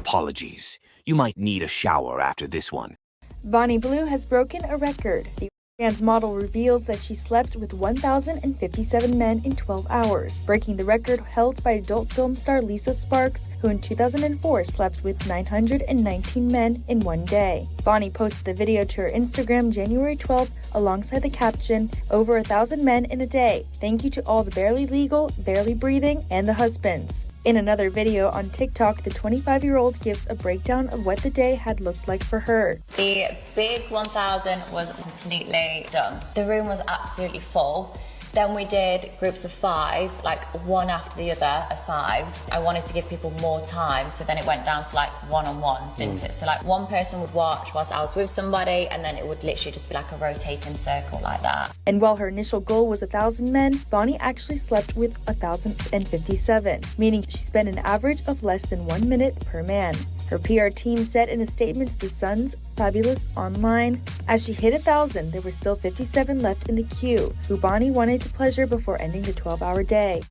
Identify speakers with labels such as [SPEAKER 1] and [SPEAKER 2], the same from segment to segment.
[SPEAKER 1] Apologies. You might need a shower after this one.
[SPEAKER 2] Bonnie Blue has broken a record. The trans model reveals that she slept with 1,057 men in 12 hours, breaking the record held by adult film star Lisa Sparks, who in 2004 slept with 919 men in one day. Bonnie posted the video to her Instagram January 12th alongside the caption, "Over 1,000 men in a day. Thank you to all the barely legal, barely breathing, and the husbands." In another video on TikTok, the 25-year-old gives a breakdown of what the day had looked like for her.
[SPEAKER 3] The big 1,000 was completely done. The room was absolutely full. Then we did groups of 5, like one after the other of 5s. I wanted to give people more time, so then it went down to like one-on-ones, didn't it? So like one person would watch whilst I was with somebody, and then it would literally just be like a rotating circle like that.
[SPEAKER 2] And while her initial goal was 1,000 men, Bonnie actually slept with 1,057, meaning she spent an average of less than 1 minute per man. Her PR team said in a statement to The Sun's Fabulous Online, as she hit 1,000, there were still 57 left in the queue, who Bonnie wanted to pleasure before ending the 12-hour day.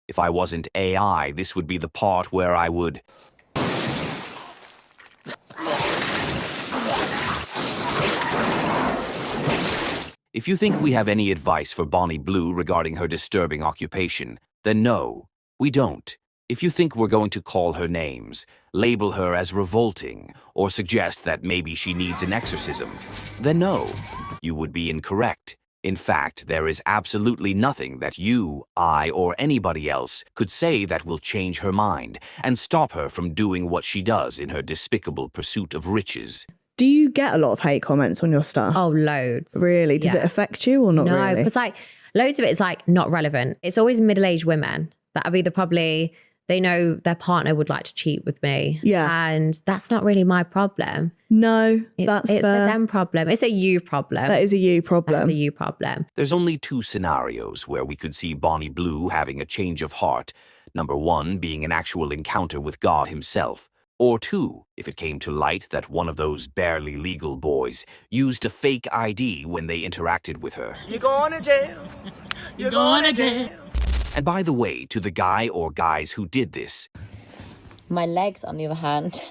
[SPEAKER 1] If I wasn't AI, this would be the part where I would... If you think we have any advice for Bonnie Blue regarding her disturbing occupation, then no, we don't. If you think we're going to call her names, label her as revolting, or suggest that maybe she needs an exorcism, then no, you would be incorrect. In fact, there is absolutely nothing that you, I, or anybody else could say that will change her mind and stop her from doing what she does in her despicable pursuit of riches.
[SPEAKER 4] Do you get a lot of hate comments on your stuff?
[SPEAKER 5] Oh, loads.
[SPEAKER 4] Really? Does it affect you or not really?
[SPEAKER 5] No, because like loads of it is like not relevant. It's always middle-aged women that have either probably... They know their partner would like to cheat with me.
[SPEAKER 4] Yeah.
[SPEAKER 5] And that's not really my problem.
[SPEAKER 4] No, that's
[SPEAKER 5] It's
[SPEAKER 4] fair.
[SPEAKER 5] a them problem. It's a you problem.
[SPEAKER 4] That is a you problem.
[SPEAKER 5] That's a you problem.
[SPEAKER 1] There's only 2 scenarios where we could see Bonnie Blue having a change of heart. Number 1 being an actual encounter with God himself. Or 2, if it came to light that one of those barely legal boys used a fake ID when they interacted with her.
[SPEAKER 6] You're going to jail. You're going to jail.
[SPEAKER 1] And by the way, to the guy or guys who did this,
[SPEAKER 3] My legs, on the other hand,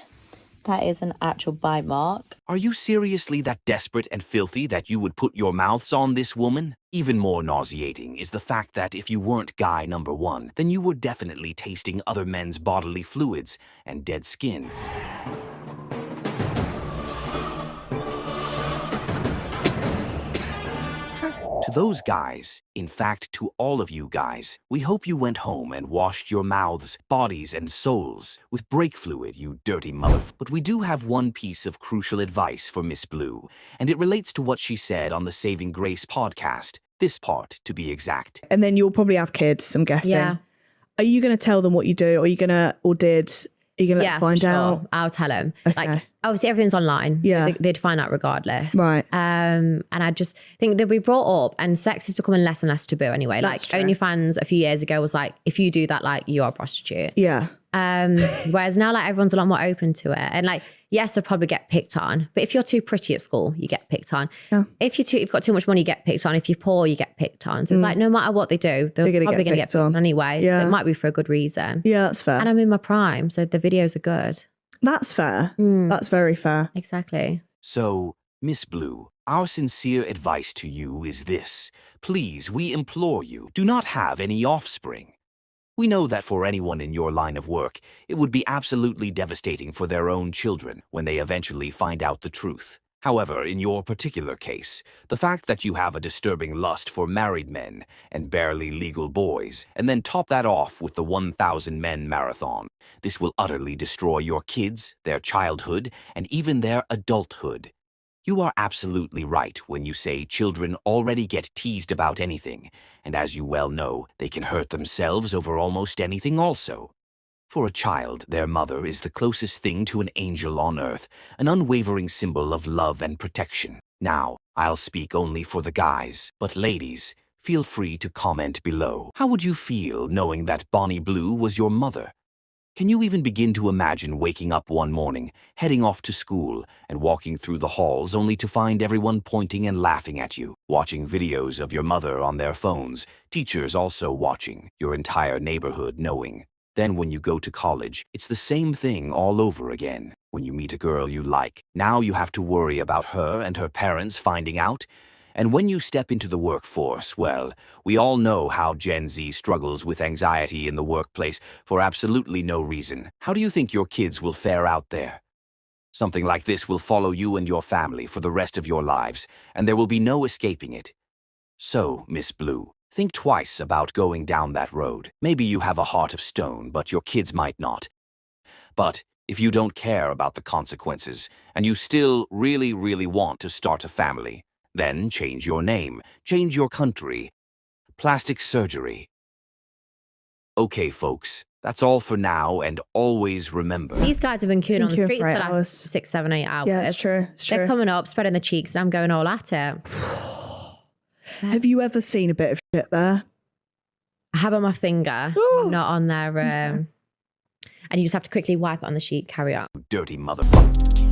[SPEAKER 3] that is an actual bite mark.
[SPEAKER 1] are you seriously that desperate and filthy that you would put your mouths on this woman? Even more nauseating is the fact that if you weren't guy number 1, then you were definitely tasting other men's bodily fluids and dead skin. To those guys, in fact to all of you guys, we hope you went home and washed your mouths, bodies, and souls with brake fluid, you dirty But we do have one piece of crucial advice for Miss Blue, and it relates to what she said on the Saving Grace podcast, this part to be exact.
[SPEAKER 4] And then you'll probably have kids, I'm guessing.
[SPEAKER 5] Yeah.
[SPEAKER 4] Are you going to tell them what you do? Are you going to, or did, are you going to let them find out?
[SPEAKER 5] I'll tell them.
[SPEAKER 4] Okay.
[SPEAKER 5] Like, obviously everything's online.
[SPEAKER 4] Yeah.
[SPEAKER 5] They'd find out regardless.
[SPEAKER 4] Right.
[SPEAKER 5] And I just think they'll be brought up, and sex is becoming less and less taboo anyway.
[SPEAKER 4] That's
[SPEAKER 5] like
[SPEAKER 4] true.
[SPEAKER 5] OnlyFans a few years ago was like, if you do that, like you are a prostitute.
[SPEAKER 4] Yeah.
[SPEAKER 5] Whereas now like everyone's a lot more open to it. And like, yes, they'll probably get picked on, but if you're too pretty at school, you get picked on.
[SPEAKER 4] Yeah.
[SPEAKER 5] If you've got too much money, you get picked on. If you're poor, you get picked on. So it's like, no matter what they do, they're
[SPEAKER 4] gonna
[SPEAKER 5] probably
[SPEAKER 4] get
[SPEAKER 5] going to get
[SPEAKER 4] picked
[SPEAKER 5] picked on anyway.
[SPEAKER 4] Yeah.
[SPEAKER 5] So it might be for a good reason.
[SPEAKER 4] Yeah, that's fair.
[SPEAKER 5] And I'm in my prime, so the videos are good.
[SPEAKER 4] That's fair. That's very fair.
[SPEAKER 5] Exactly.
[SPEAKER 1] So, Miss Blue, our sincere advice to you is this. Please, we implore you, do not have any offspring. We know that for anyone in your line of work, it would be absolutely devastating for their own children when they eventually find out the truth. However, in your particular case, the fact that you have a disturbing lust for married men and barely legal boys, and then top that off with the 1,000 men marathon, this will utterly destroy your kids, their childhood, and even their adulthood. You are absolutely right when you say children already get teased about anything, and as you well know, they can hurt themselves over almost anything also. For a child, their mother is the closest thing to an angel on earth, an unwavering symbol of love and protection. Now, I'll speak only for the guys, but ladies, feel free to comment below. How would you feel knowing that Bonnie Blue was your mother? Can you even begin to imagine waking up one morning, heading off to school, and walking through the halls only to find everyone pointing and laughing at you, watching videos of your mother on their phones, teachers also watching, your entire neighborhood knowing? Then when you go to college, it's the same thing all over again. When you meet a girl you like, now you have to worry about her and her parents finding out. And when you step into the workforce, well, we all know how Gen Z struggles with anxiety in the workplace for absolutely no reason. How do you think your kids will fare out there? Something like this will follow you and your family for the rest of your lives, and there will be no escaping it. So, Miss Blue, think twice about going down that road. Maybe you have a heart of stone, but your kids might not. But if you don't care about the consequences, and you still really want to start a family, then change your name, change your country. Plastic surgery. Okay, folks, that's all for now, and always remember.
[SPEAKER 5] These guys have been queuing on the streets for the last
[SPEAKER 4] hours.
[SPEAKER 5] 6, 7, 8 hours.
[SPEAKER 4] Yeah, it's true. It's true.
[SPEAKER 5] They're coming up, spreading the cheeks, and I'm going all at it.
[SPEAKER 4] Have you ever seen a bit of shit there?
[SPEAKER 5] I have on my finger, not on their... And you just have to quickly wipe it on the sheet, carry on.
[SPEAKER 1] Dirty motherfucker.